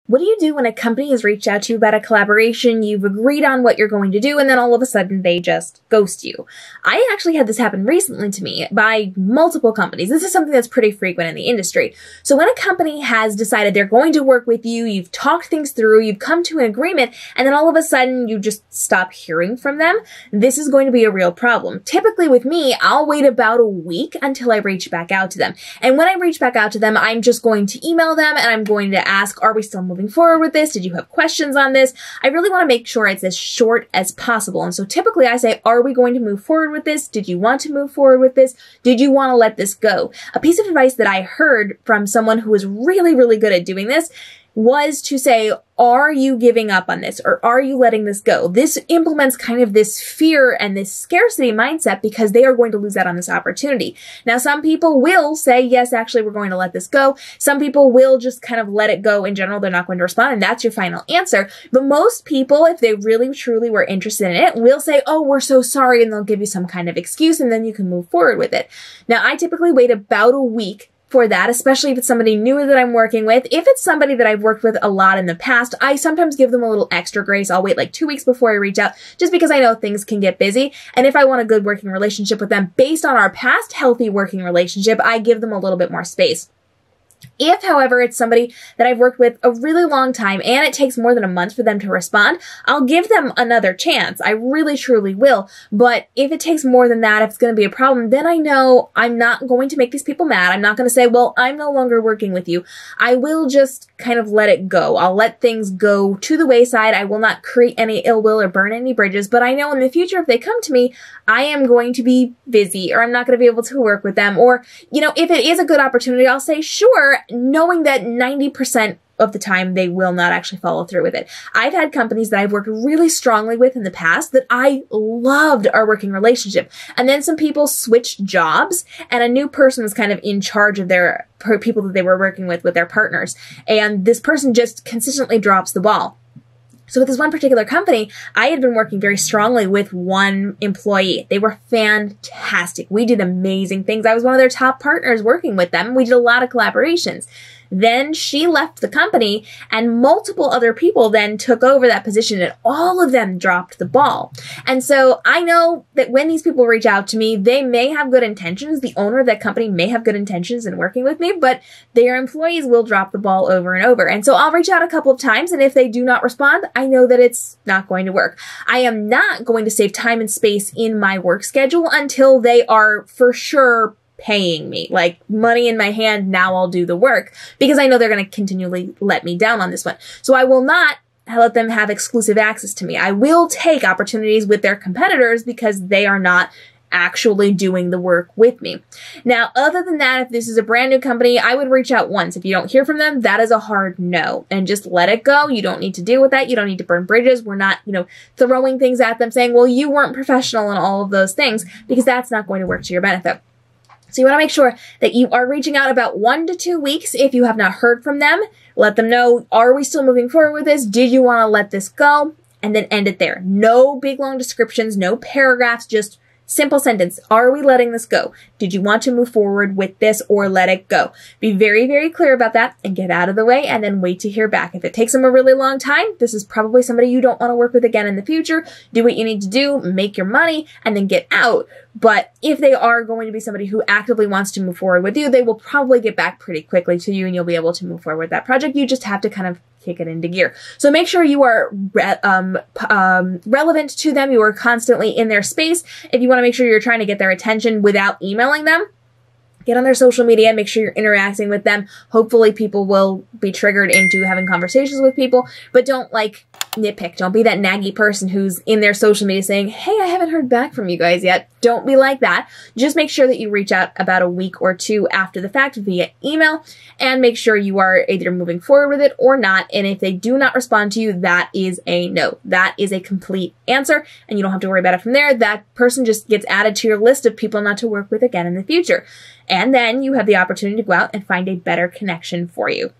What do you do when a company has reached out to you about a collaboration, you've agreed on what you're going to do, and then all of a sudden they just ghost you? I actually had this happen recently to me by multiple companies. This is something that's pretty frequent in the industry. So when a company has decided they're going to work with you, you've talked things through, you've come to an agreement, and then all of a sudden you just stop hearing from them, this is going to be a real problem. Typically with me, I'll wait about a week until I reach back out to them. And when I reach back out to them, I'm just going to email them and I'm going to ask, are we still moving forward with this? Did you have questions on this? I really want to make sure it's as short as possible. And so typically I say, are we going to move forward with this? Did you want to move forward with this? Did you want to let this go? A piece of advice that I heard from someone who was really, really good at doing this was to say, are you giving up on this or are you letting this go? This implements kind of this fear and this scarcity mindset because they are going to lose out on this opportunity. Now, some people will say, yes, actually, we're going to let this go. Some people will just kind of let it go in general. They're not going to respond, and that's your final answer. But most people, if they really, truly were interested in it, will say, oh, we're so sorry, and they'll give you some kind of excuse, and then you can move forward with it. Now, I typically wait about a week for that, especially if it's somebody newer that I'm working with. If it's somebody that I've worked with a lot in the past, I sometimes give them a little extra grace. I'll wait like 2 weeks before I reach out, just because I know things can get busy. And if I want a good working relationship with them based on our past healthy working relationship, I give them a little bit more space. If, however, it's somebody that I've worked with a really long time and it takes more than a month for them to respond, I'll give them another chance. I really, truly will. But if it takes more than that, if it's going to be a problem, then I know I'm not going to make these people mad. I'm not going to say, well, I'm no longer working with you. I will just kind of let it go. I'll let things go to the wayside. I will not create any ill will or burn any bridges. But I know in the future, if they come to me, I am going to be busy or I'm not going to be able to work with them. Or, you know, if it is a good opportunity, I'll say, sure, knowing that 90% of the time they will not actually follow through with it. I've had companies that I've worked really strongly with in the past that I loved our working relationship. And then some people switched jobs and a new person was kind of in charge of their people that they were working with their partners. And this person just consistently drops the ball. So with this one particular company, I had been working very strongly with one employee. They were fantastic. We did amazing things. I was one of their top partners working with them. We did a lot of collaborations. Then she left the company and multiple other people then took over that position and all of them dropped the ball. And so I know that when these people reach out to me, they may have good intentions. The owner of that company may have good intentions in working with me, but their employees will drop the ball over and over. And so I'll reach out a couple of times, and if they do not respond, I know that it's not going to work. I am not going to save time and space in my work schedule until they are for sure paying me, like money in my hand, now I'll do the work, because I know they're going to continually let me down on this one. So I will not let them have exclusive access to me. I will take opportunities with their competitors because they are not actually doing the work with me. Now, other than that, if this is a brand new company, I would reach out once. If you don't hear from them, that is a hard no, and just let it go. You don't need to deal with that. You don't need to burn bridges. We're not, throwing things at them saying, well, you weren't professional and all of those things, because that's not going to work to your benefit. So you want to make sure that you are reaching out about 1 to 2 weeks if you have not heard from them. Let them know, are we still moving forward with this? Did you want to let this go? And then end it there. No big long descriptions, no paragraphs, just simple sentence. Are we letting this go? Did you want to move forward with this or let it go? Be very, very clear about that and get out of the way and then wait to hear back. If it takes them a really long time, this is probably somebody you don't want to work with again in the future. Do what you need to do, make your money, and then get out. But if they are going to be somebody who actively wants to move forward with you, they will probably get back pretty quickly to you and you'll be able to move forward with that project. You just have to kind of kick it into gear. So make sure you are relevant to them. You are constantly in their space. If you want to make sure you're trying to get their attention without emailing them, get on their social media, make sure you're interacting with them. Hopefully people will be triggered into having conversations with people, but don't nitpick. Don't be that naggy person who's in their social media saying, hey, I haven't heard back from you guys yet. Don't be like that. Just make sure that you reach out about a week or two after the fact via email and make sure you are either moving forward with it or not. And if they do not respond to you, that is a no. That is a complete answer and you don't have to worry about it from there. That person just gets added to your list of people not to work with again in the future. And then you have the opportunity to go out and find a better connection for you.